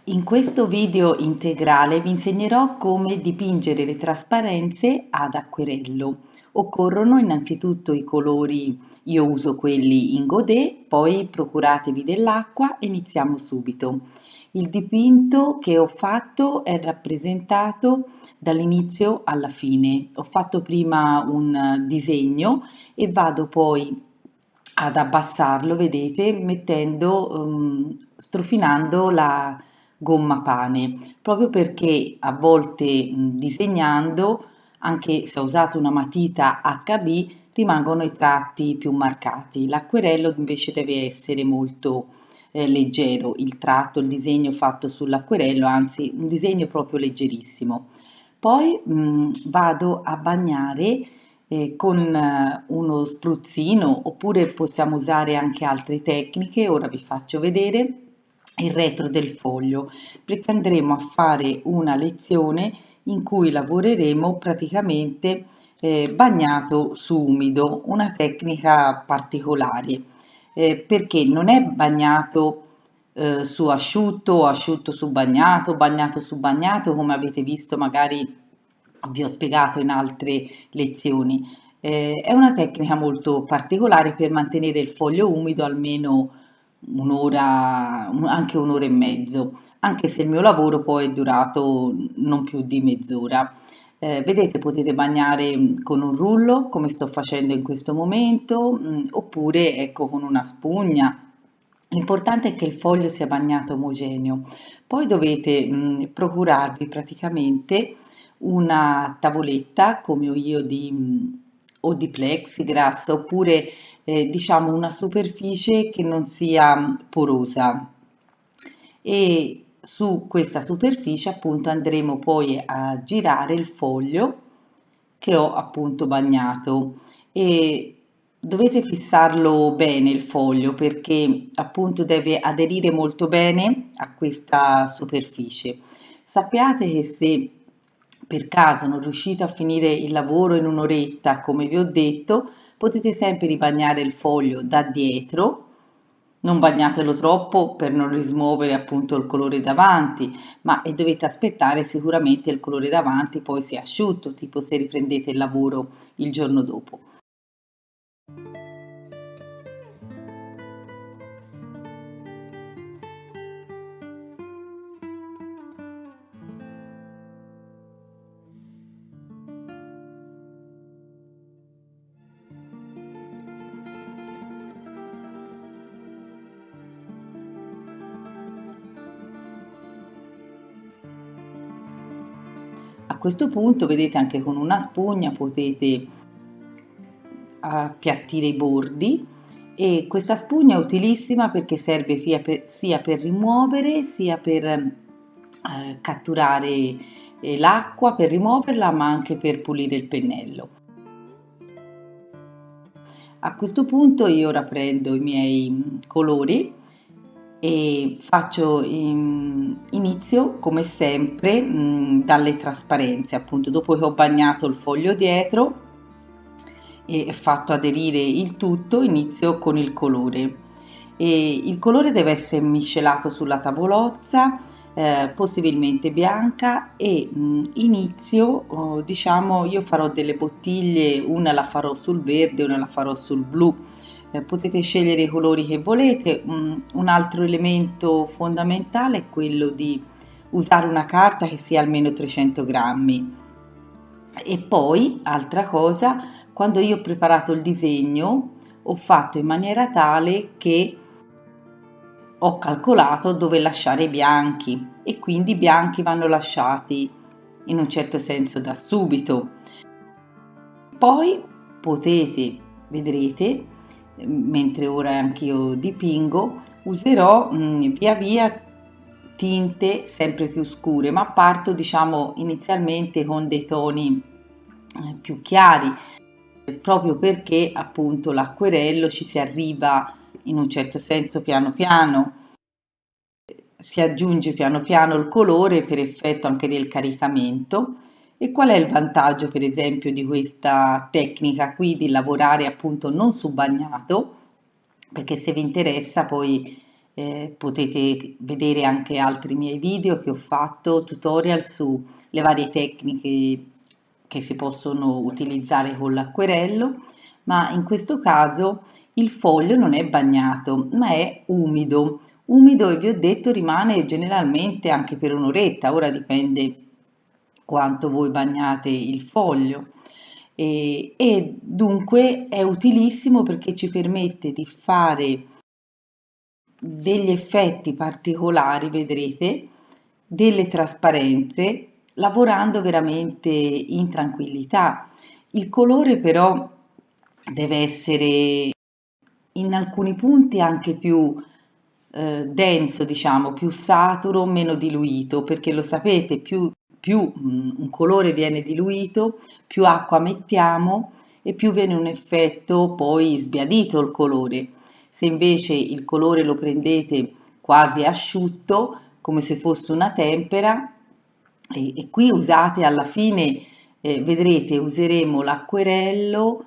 In questo video integrale vi insegnerò come dipingere le trasparenze ad acquerello. Occorrono innanzitutto i colori, io uso quelli in Godet, poi procuratevi dell'acqua e iniziamo subito. Il dipinto che ho fatto è rappresentato dall'inizio alla fine. Ho fatto prima un disegno e vado poi ad abbassarlo, vedete, strofinando la gomma pane, proprio perché a volte disegnando, anche se ho usato una matita HB, rimangono i tratti più marcati. L'acquerello invece deve essere molto leggero, il tratto, il disegno fatto sull'acquerello, anzi un disegno proprio leggerissimo. Poi vado a bagnare con uno spruzzino, oppure possiamo usare anche altre tecniche, ora vi faccio vedere il retro del foglio, perché andremo a fare una lezione in cui lavoreremo praticamente bagnato su umido, una tecnica particolare, perché non è bagnato su asciutto o asciutto su bagnato su bagnato, come avete visto magari vi ho spiegato in altre lezioni. È una tecnica molto particolare per mantenere il foglio umido almeno un'ora, anche un'ora e mezzo, anche se il mio lavoro poi è durato non più di mezz'ora. Vedete, potete bagnare con un rullo, come sto facendo in questo momento, oppure ecco con una spugna. L'importante è che il foglio sia bagnato omogeneo. Poi dovete procurarvi praticamente una tavoletta come ho io o di plexiglass oppure diciamo una superficie che non sia porosa e su questa superficie appunto andremo poi a girare il foglio che ho appunto bagnato e dovete fissarlo bene il foglio perché appunto deve aderire molto bene a questa superficie. Sappiate che se per caso non riuscite a finire il lavoro in un'oretta, come vi ho detto, potete sempre ribagnare il foglio da dietro, non bagnatelo troppo per non rismuovere appunto il colore davanti, ma dovete aspettare sicuramente il colore davanti poi sia asciutto, tipo se riprendete il lavoro il giorno dopo. A questo punto, vedete, anche con una spugna potete appiattire i bordi e questa spugna è utilissima perché serve sia per rimuovere sia per catturare l'acqua, per rimuoverla, ma anche per pulire il pennello. A questo punto io ora prendo i miei colori e inizio come sempre dalle trasparenze, appunto dopo che ho bagnato il foglio dietro e fatto aderire il tutto, inizio con il colore. E il colore deve essere miscelato sulla tavolozza, possibilmente bianca e inizio, diciamo, io farò delle bottiglie, una la farò sul verde, una la farò sul blu. Potete scegliere i colori che volete. Un altro elemento fondamentale è quello di usare una carta che sia almeno 300 grammi. E poi, altra cosa, quando io ho preparato il disegno, ho fatto in maniera tale che ho calcolato dove lasciare i bianchi e quindi i bianchi vanno lasciati in un certo senso da subito. Poi potete, vedrete, mentre ora anch'io dipingo, userò via via tinte sempre più scure, ma parto diciamo inizialmente con dei toni più chiari, proprio perché appunto l'acquerello ci si arriva in un certo senso piano piano, si aggiunge piano piano il colore per effetto anche del caricamento. E qual è il vantaggio per esempio di questa tecnica qui di lavorare appunto non su bagnato? Perché se vi interessa poi Potete vedere anche altri miei video che ho fatto, tutorial sulle varie tecniche che si possono utilizzare con l'acquerello, ma in questo caso il foglio non è bagnato, ma è umido. Umido e vi ho detto rimane generalmente anche per un'oretta, ora dipende quanto voi bagnate il foglio. E dunque è utilissimo perché ci permette di fare degli effetti particolari, vedrete, delle trasparenze, lavorando veramente in tranquillità. Il colore però deve essere in alcuni punti anche più denso, diciamo, più saturo, meno diluito, perché lo sapete, più un colore viene diluito, più acqua mettiamo e più viene un effetto poi sbiadito il colore. Se invece il colore lo prendete quasi asciutto, come se fosse una tempera, e qui usate alla fine, vedrete, useremo l'acquerello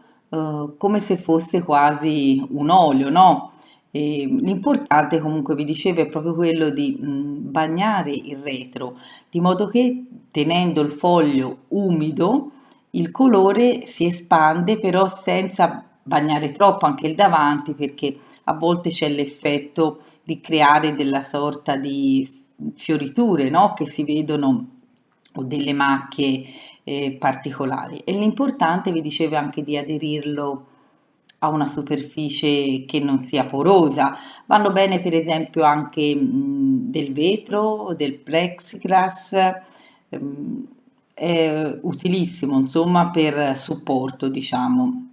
come se fosse quasi un olio, no? L'importante, comunque vi dicevo, è proprio quello di bagnare il retro, di modo che tenendo il foglio umido il colore si espande, però senza bagnare troppo anche il davanti, perché a volte c'è l'effetto di creare della sorta di fioriture, no? Che si vedono, o delle macchie particolari. E l'importante, vi dicevo, anche di aderirlo a una superficie che non sia porosa. Vanno bene per esempio anche del vetro, del plexiglass, ehm, è utilissimo insomma per supporto, diciamo.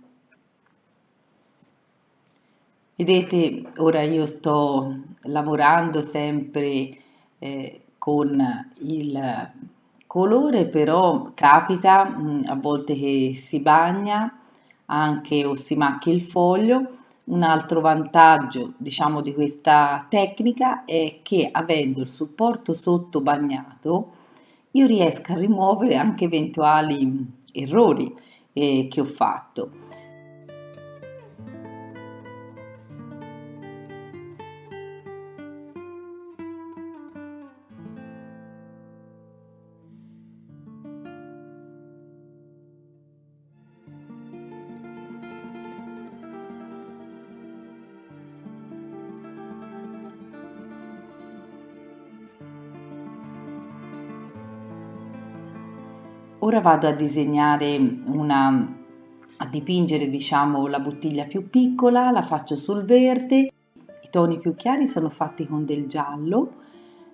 Vedete, ora io sto lavorando sempre con il colore, però capita a volte che si bagna anche o si macchia il foglio. Un altro vantaggio, diciamo, di questa tecnica è che avendo il supporto sotto bagnato, io riesco a rimuovere anche eventuali errori che ho fatto. Ora vado a disegnare a dipingere, diciamo, la bottiglia più piccola, la faccio sul verde, i toni più chiari sono fatti con del giallo,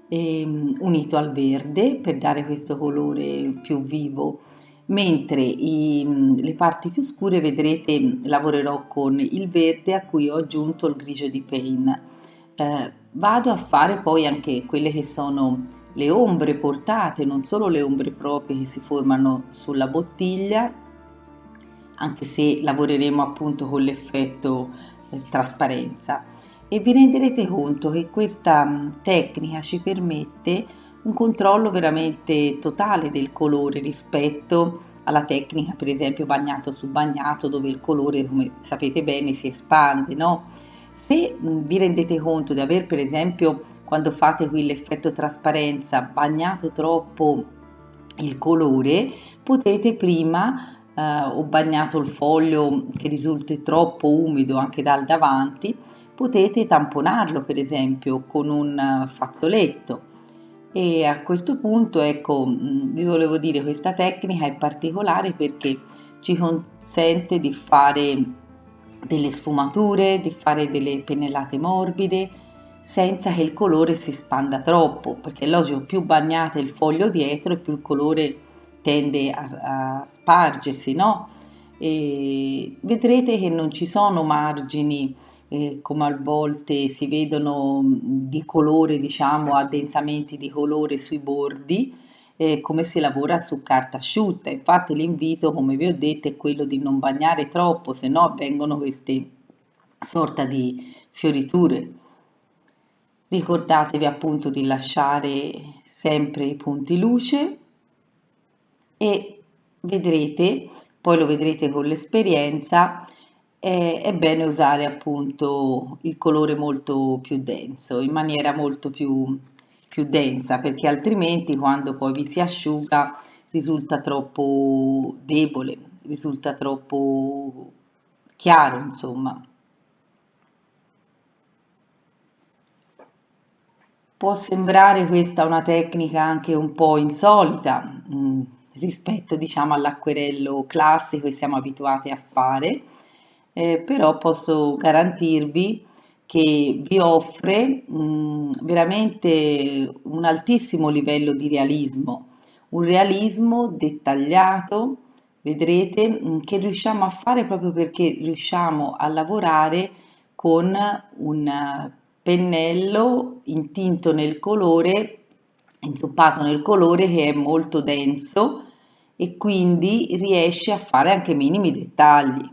unito al verde per dare questo colore più vivo, mentre le parti più scure, vedrete, lavorerò con il verde a cui ho aggiunto il grigio di Paint. Vado a fare poi anche quelle che sono le ombre portate, non solo le ombre proprie che si formano sulla bottiglia, anche se lavoreremo appunto con l'effetto trasparenza. E vi renderete conto che questa tecnica ci permette un controllo veramente totale del colore rispetto alla tecnica, per esempio, bagnato su bagnato, dove il colore, come sapete bene, si espande, no? Se vi rendete conto di aver, per esempio, quando fate qui l'effetto trasparenza, bagnato troppo il colore, potete prima o bagnato il foglio che risulti troppo umido anche dal davanti, potete tamponarlo per esempio con un fazzoletto. E a questo punto, ecco, vi volevo dire, questa tecnica è particolare perché ci consente di fare delle sfumature, di fare delle pennellate morbide, senza che il colore si spanda troppo, perché è logico, più bagnate il foglio dietro e più il colore tende a spargersi, no? E vedrete che non ci sono margini come a volte si vedono di colore, diciamo, addensamenti di colore sui bordi, come si lavora su carta asciutta. Infatti l'invito, come vi ho detto, è quello di non bagnare troppo, se no avvengono queste sorta di fioriture. Ricordatevi appunto di lasciare sempre i punti luce e vedrete, poi lo vedrete con l'esperienza, è bene usare appunto il colore molto più denso, in maniera molto più densa, perché altrimenti quando poi vi si asciuga risulta troppo debole, risulta troppo chiaro, insomma. Può sembrare questa una tecnica anche un po' insolita, rispetto, diciamo, all'acquerello classico che siamo abituati a fare, però posso garantirvi che vi offre, veramente un altissimo livello di realismo, un realismo dettagliato, vedrete, che riusciamo a fare proprio perché riusciamo a lavorare con un pennello intinto nel colore, inzuppato nel colore che è molto denso e quindi riesce a fare anche minimi dettagli.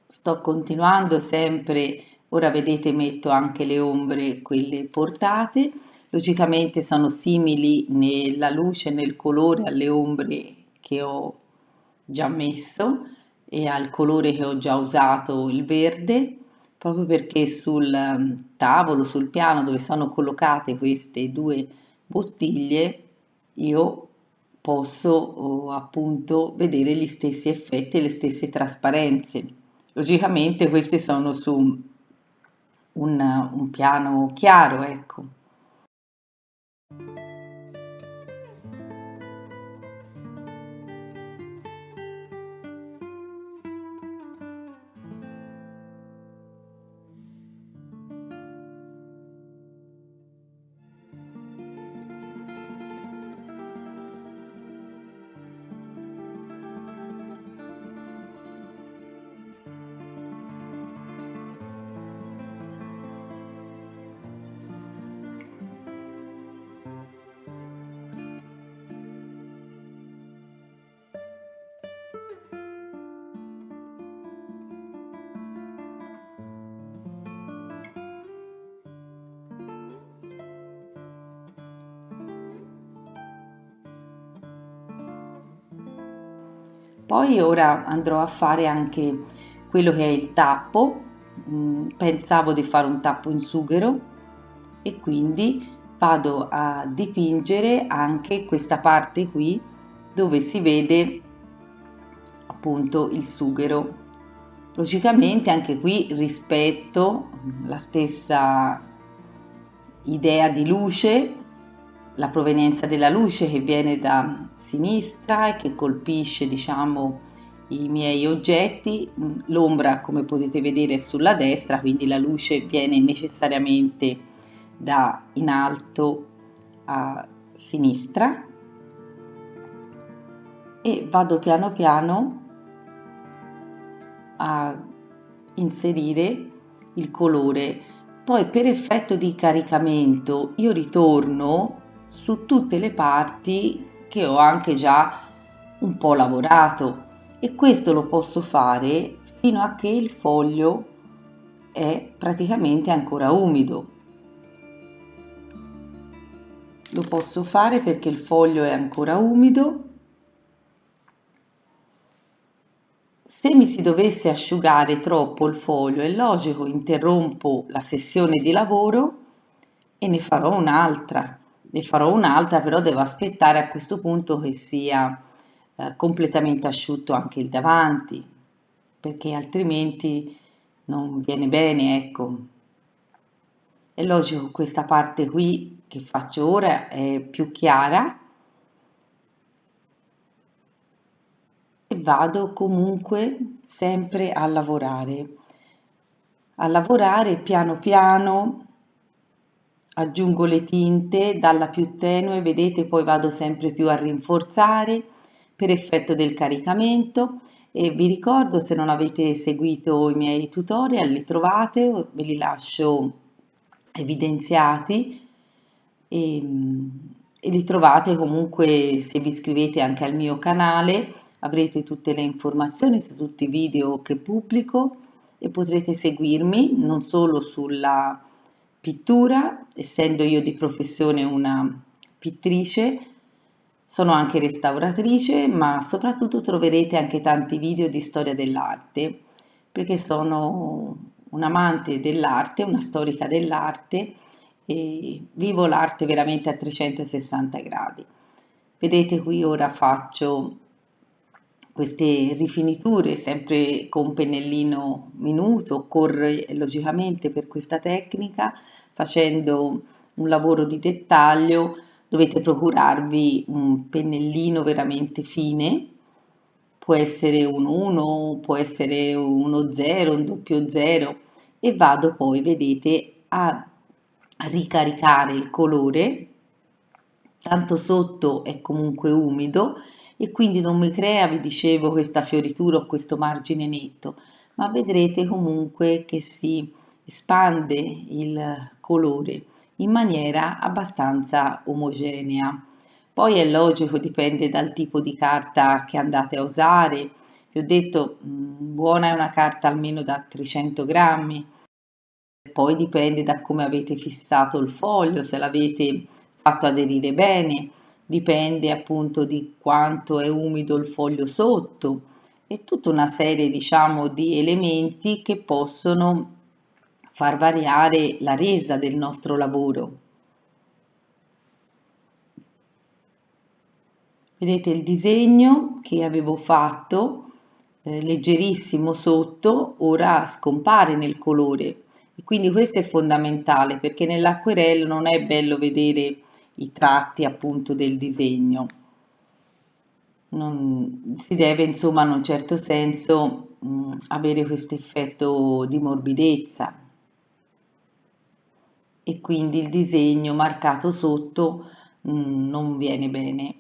Sto continuando sempre, ora vedete metto anche le ombre, quelle portate, logicamente sono simili nella luce e nel colore alle ombre che ho già messo e al colore che ho già usato, il verde, proprio perché sul tavolo, sul piano dove sono collocate queste due bottiglie, io posso appunto vedere gli stessi effetti e le stesse trasparenze. Logicamente queste sono su un piano chiaro, ecco. Poi ora andrò a fare anche quello che è il tappo. Pensavo di fare un tappo in sughero e quindi vado a dipingere anche questa parte qui dove si vede appunto il sughero. Logicamente anche qui rispetto la stessa idea di luce, la provenienza della luce che viene da sinistra e che colpisce, diciamo, i miei oggetti, l'ombra come potete vedere è sulla destra, quindi la luce viene necessariamente da in alto a sinistra e vado piano piano a inserire il colore. Poi per effetto di caricamento io ritorno su tutte le parti che ho anche già un po' lavorato e questo lo posso fare fino a che il foglio è praticamente ancora umido. Lo posso fare perché il foglio è ancora umido. Se mi si dovesse asciugare troppo il foglio, è logico, interrompo la sessione di lavoro e ne farò un'altra. Ne farò un'altra, però devo aspettare a questo punto che sia completamente asciutto anche il davanti, perché altrimenti non viene bene, ecco. È logico, questa parte qui che faccio ora è più chiara e vado comunque sempre a lavorare piano piano, aggiungo le tinte dalla più tenue, vedete, poi vado sempre più a rinforzare per effetto del caricamento e vi ricordo se non avete seguito i miei tutorial, li trovate, ve li lascio evidenziati e, e li trovate comunque se vi iscrivete anche al mio canale, avrete tutte le informazioni su tutti i video che pubblico e potrete seguirmi non solo sulla pittura, essendo io di professione una pittrice, Sono anche restauratrice, ma soprattutto troverete anche tanti video di storia dell'arte, perché sono un amante dell'arte, una storica dell'arte e vivo l'arte veramente a 360 gradi. Vedete qui ora faccio queste rifiniture sempre con pennellino minuto, occorre logicamente per questa tecnica, facendo un lavoro di dettaglio, dovete procurarvi un pennellino veramente fine, può essere un 1, può essere uno 0, un doppio 0 e vado poi, vedete, a ricaricare il colore, tanto sotto è comunque umido e quindi non mi crea, vi dicevo, questa fioritura o questo margine netto, ma vedrete comunque che si espande il colore in maniera abbastanza omogenea. Poi è logico, dipende dal tipo di carta che andate a usare. Vi ho detto, buona è una carta almeno da 300 grammi, poi dipende da come avete fissato il foglio, se l'avete fatto aderire bene, dipende appunto di quanto è umido il foglio sotto e tutta una serie, diciamo, di elementi che possono far variare la resa del nostro lavoro. Vedete il disegno che avevo fatto, leggerissimo sotto, ora scompare nel colore. E quindi questo è fondamentale perché nell'acquerello non è bello vedere i tratti appunto del disegno. Si deve insomma in un certo senso avere questo effetto di morbidezza e quindi il disegno marcato sotto non viene bene.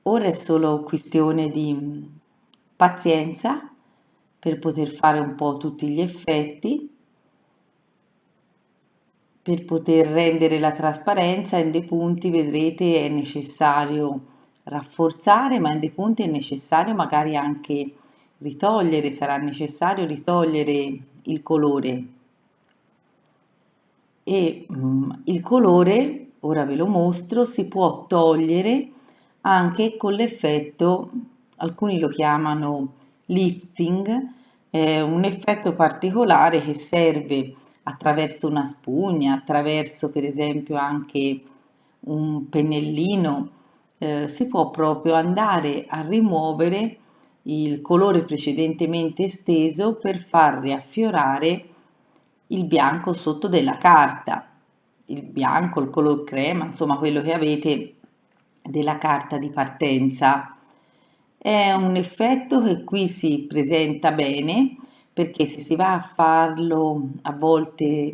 Ora è solo questione di pazienza per poter fare un po' tutti gli effetti, per poter rendere la trasparenza in dei punti, vedrete, è necessario rafforzare, ma in dei punti è necessario magari anche ritogliere, sarà necessario ritogliere il colore. E il colore, ora ve lo mostro, si può togliere anche con l'effetto, alcuni lo chiamano lifting, è un effetto particolare che serve attraverso una spugna, attraverso per esempio anche un pennellino, si può proprio andare a rimuovere il colore precedentemente esteso per far riaffiorare il bianco sotto della carta, il bianco, il color crema, insomma quello che avete della carta di partenza. È un effetto che qui si presenta bene perché se si va a farlo a volte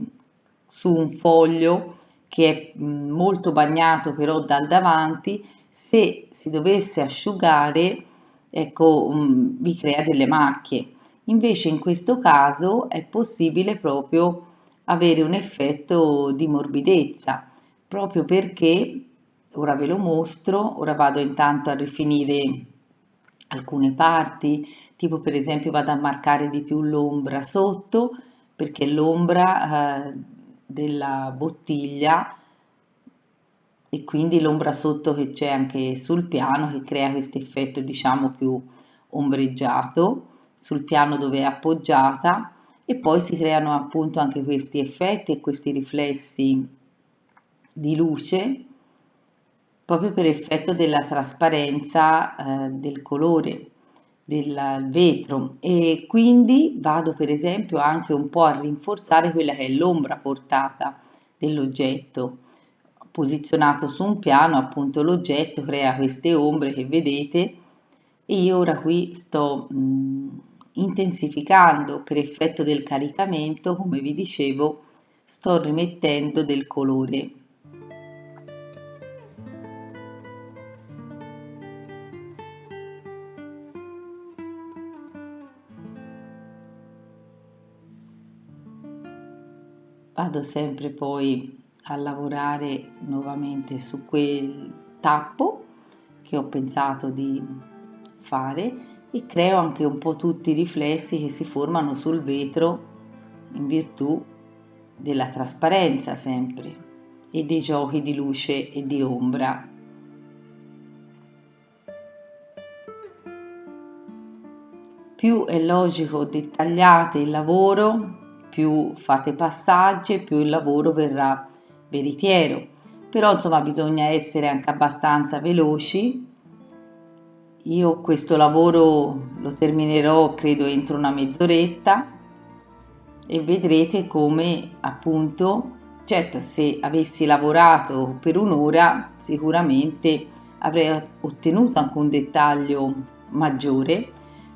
su un foglio che è molto bagnato però dal davanti, se si dovesse asciugare, ecco, vi crea delle macchie. Invece in questo caso è possibile proprio avere un effetto di morbidezza, proprio perché, ora ve lo mostro, ora vado intanto a rifinire alcune parti, tipo per esempio vado a marcare di più l'ombra sotto, perché l'ombra della bottiglia e quindi l'ombra sotto che c'è anche sul piano che crea questo effetto diciamo più ombreggiato sul piano dove è appoggiata e poi si creano appunto anche questi effetti e questi riflessi di luce proprio per effetto della trasparenza del colore del vetro e quindi vado per esempio anche un po' a rinforzare quella che è l'ombra portata dell'oggetto posizionato su un piano, appunto l'oggetto crea queste ombre che vedete e io ora qui sto intensificando per effetto del caricamento, come vi dicevo, sto rimettendo del colore. Vado sempre poi a lavorare nuovamente su quel tappo che ho pensato di fare e creo anche un po' tutti i riflessi che si formano sul vetro in virtù della trasparenza sempre e dei giochi di luce e di ombra. Più è logico dettagliate il lavoro, più fate passaggi e più il lavoro verrà veritiero. Però insomma bisogna essere anche abbastanza veloci. Io questo lavoro lo terminerò credo entro una mezz'oretta e vedrete come appunto, certo se avessi lavorato per un'ora sicuramente avrei ottenuto anche un dettaglio maggiore,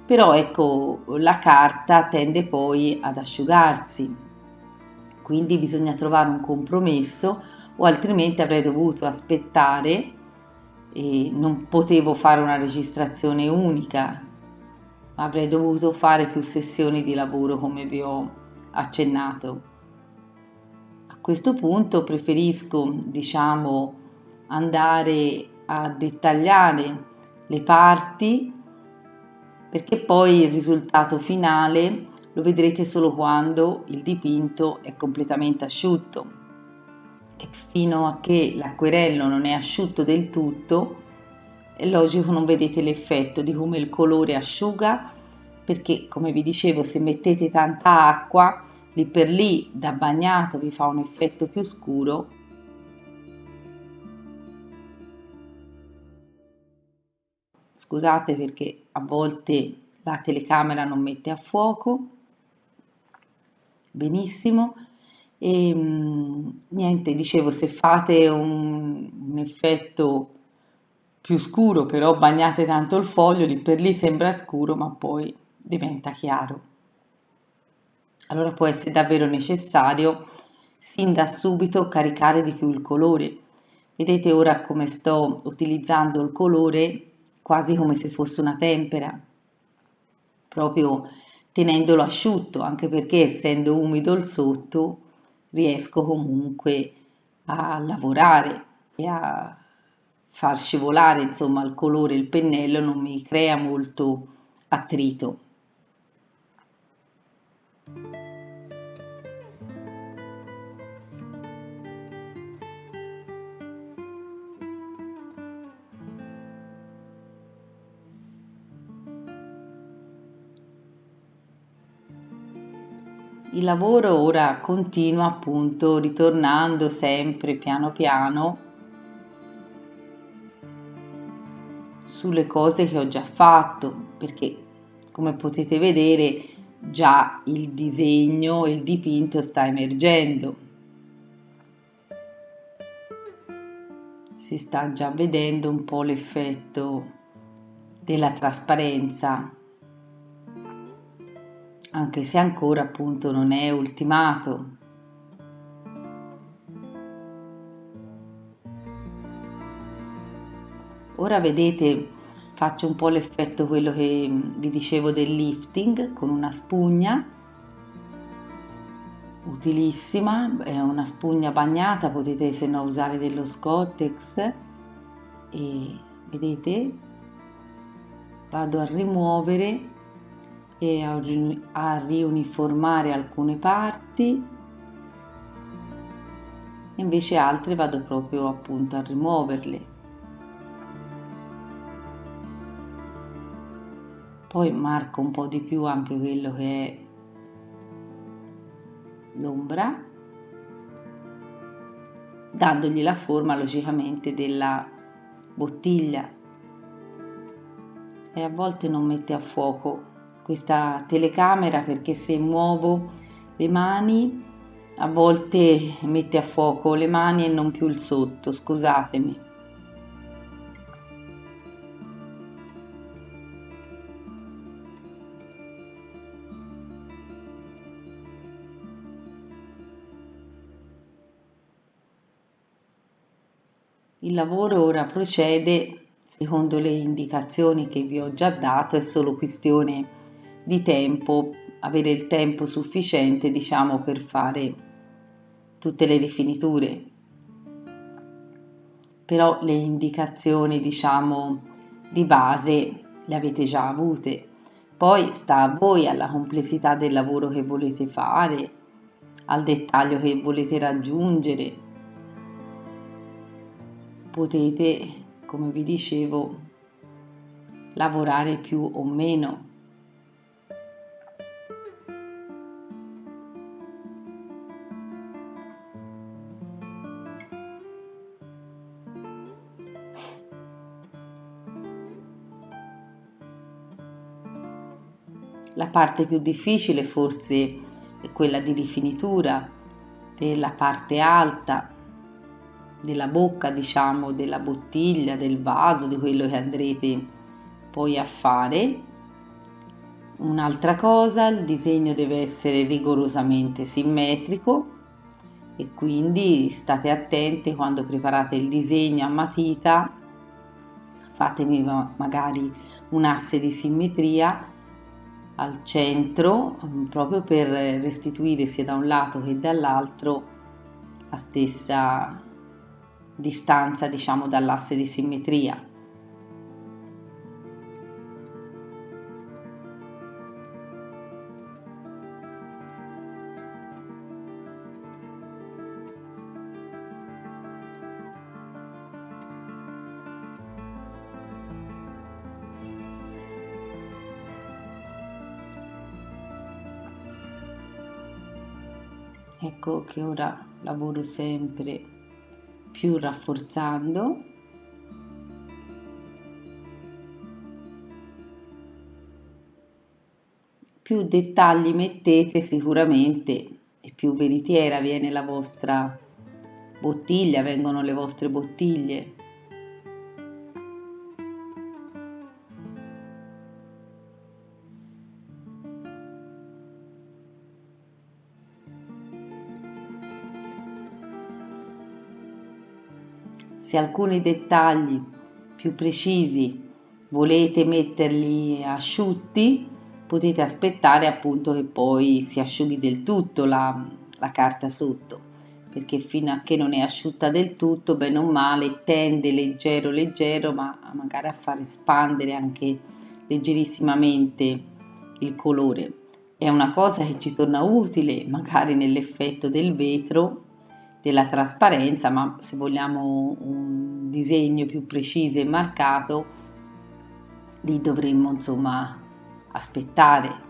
però ecco la carta tende poi ad asciugarsi, quindi bisogna trovare un compromesso o altrimenti avrei dovuto aspettare e non potevo fare una registrazione unica, avrei dovuto fare più sessioni di lavoro come vi ho accennato. A questo punto preferisco, diciamo, andare a dettagliare le parti perché poi il risultato finale lo vedrete solo quando il dipinto è completamente asciutto. E fino a che l'acquerello non è asciutto del tutto, è logico non vedete l'effetto di come il colore asciuga, perché come vi dicevo se mettete tanta acqua lì per lì da bagnato vi fa un effetto più scuro. Scusate perché a volte la telecamera non mette a fuoco benissimo e niente, dicevo se fate un effetto più scuro però bagnate tanto il foglio lì per lì sembra scuro ma poi diventa chiaro. Allora può essere davvero necessario sin da subito caricare di più il colore. Vedete ora come sto utilizzando il colore quasi come se fosse una tempera, proprio tenendolo asciutto, anche perché essendo umido il sotto riesco comunque a lavorare e a far scivolare insomma il colore, il pennello non mi crea molto attrito. Il lavoro ora continua appunto ritornando sempre piano piano sulle cose che ho già fatto, perché come potete vedere già il disegno, il dipinto sta emergendo. Si sta già vedendo un po' l'effetto della trasparenza, anche se ancora appunto non è ultimato. Ora vedete, faccio un po' l'effetto quello che vi dicevo del lifting con una spugna utilissima, è una spugna bagnata, potete se no usare dello Scottex e vedete vado a rimuovere e a riuniformare alcune parti, invece altre vado proprio appunto a rimuoverle. Poi marco un po' di più anche quello che è l'ombra, dandogli la forma logicamente della bottiglia. E a volte non mette a fuoco questa telecamera perché se muovo le mani a volte mette a fuoco le mani e non più il sotto, scusatemi. Il lavoro ora procede secondo le indicazioni che vi ho già dato, è solo questione di tempo, avere il tempo sufficiente, diciamo, per fare tutte le rifiniture. Però le indicazioni, diciamo, di base le avete già avute. Poi sta a voi, alla complessità del lavoro che volete fare, al dettaglio che volete raggiungere. Potete, come vi dicevo, lavorare più o meno. La parte più difficile forse è quella di rifinitura della parte alta della bocca, diciamo, della bottiglia, del vaso, di quello che andrete poi a fare. Un'altra cosa, il disegno deve essere rigorosamente simmetrico e quindi state attenti quando preparate il disegno a matita, fatemi magari un asse di simmetria al centro, proprio per restituire sia da un lato che dall'altro la stessa distanza, diciamo, dall'asse di simmetria. Ecco che ora lavoro sempre più rafforzando. Più dettagli mettete sicuramente e più veritiera viene la vostra bottiglia, vengono le vostre bottiglie. Se alcuni dettagli più precisi volete metterli asciutti, potete aspettare appunto che poi si asciughi del tutto la carta sotto, perché fino a che non è asciutta del tutto, bene o male, tende leggero leggero, ma magari a far espandere anche leggerissimamente il colore. È una cosa che ci torna utile magari nell'effetto del vetro, della trasparenza, ma se vogliamo un disegno più preciso e marcato, lì dovremmo insomma aspettare.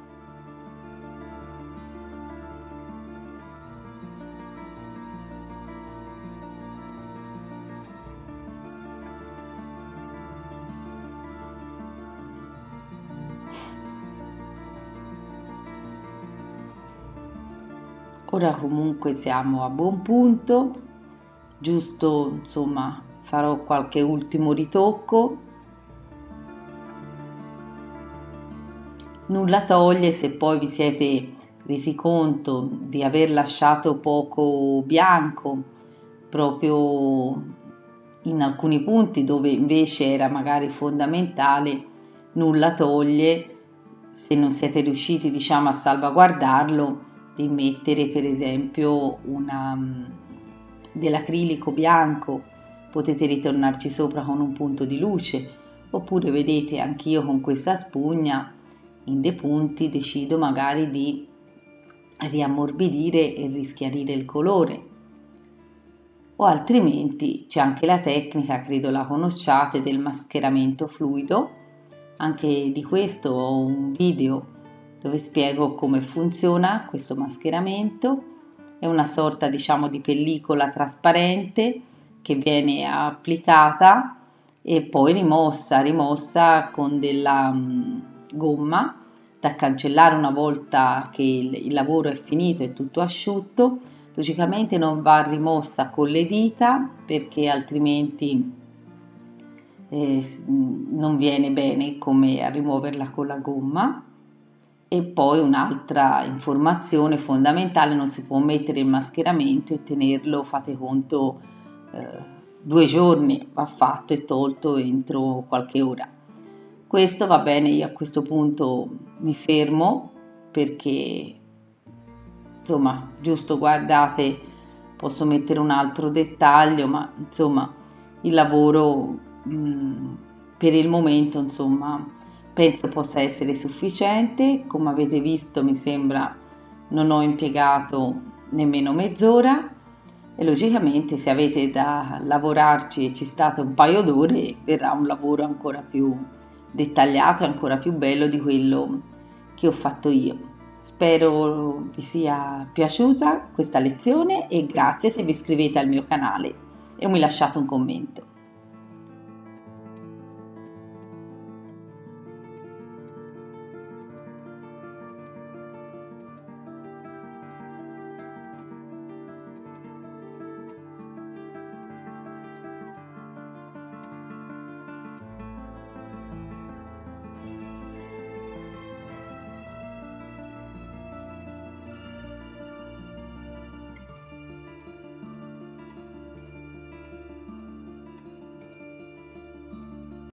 Ora comunque siamo a buon punto, giusto insomma farò qualche ultimo ritocco. Nulla toglie se poi vi siete resi conto di aver lasciato poco bianco proprio in alcuni punti dove invece era magari fondamentale, nulla toglie, se non siete riusciti diciamo a salvaguardarlo, di mettere per esempio dell'acrilico bianco, potete ritornarci sopra con un punto di luce, oppure vedete anch'io con questa spugna in dei punti decido magari di riammorbidire e rischiarire il colore, o altrimenti c'è anche la tecnica, credo la conosciate, del mascheramento fluido. Anche di questo ho un video dove spiego come funziona questo mascheramento. È una sorta diciamo di pellicola trasparente che viene applicata e poi rimossa con della gomma da cancellare una volta che il lavoro è finito e tutto asciutto. Logicamente non va rimossa con le dita perché altrimenti non viene bene come a rimuoverla con la gomma. E poi un'altra informazione fondamentale: non si può mettere il mascheramento e tenerlo, fate conto, 2 giorni, va fatto e tolto entro qualche ora. Questo va bene, io a questo punto mi fermo perché insomma, giusto, guardate, posso mettere un altro dettaglio, ma insomma il lavoro per il momento insomma penso possa essere sufficiente. Come avete visto mi sembra non ho impiegato nemmeno mezz'ora e logicamente se avete da lavorarci e ci state un paio d'ore verrà un lavoro ancora più dettagliato e ancora più bello di quello che ho fatto io. Spero vi sia piaciuta questa lezione e grazie se vi iscrivete al mio canale e mi lasciate un commento.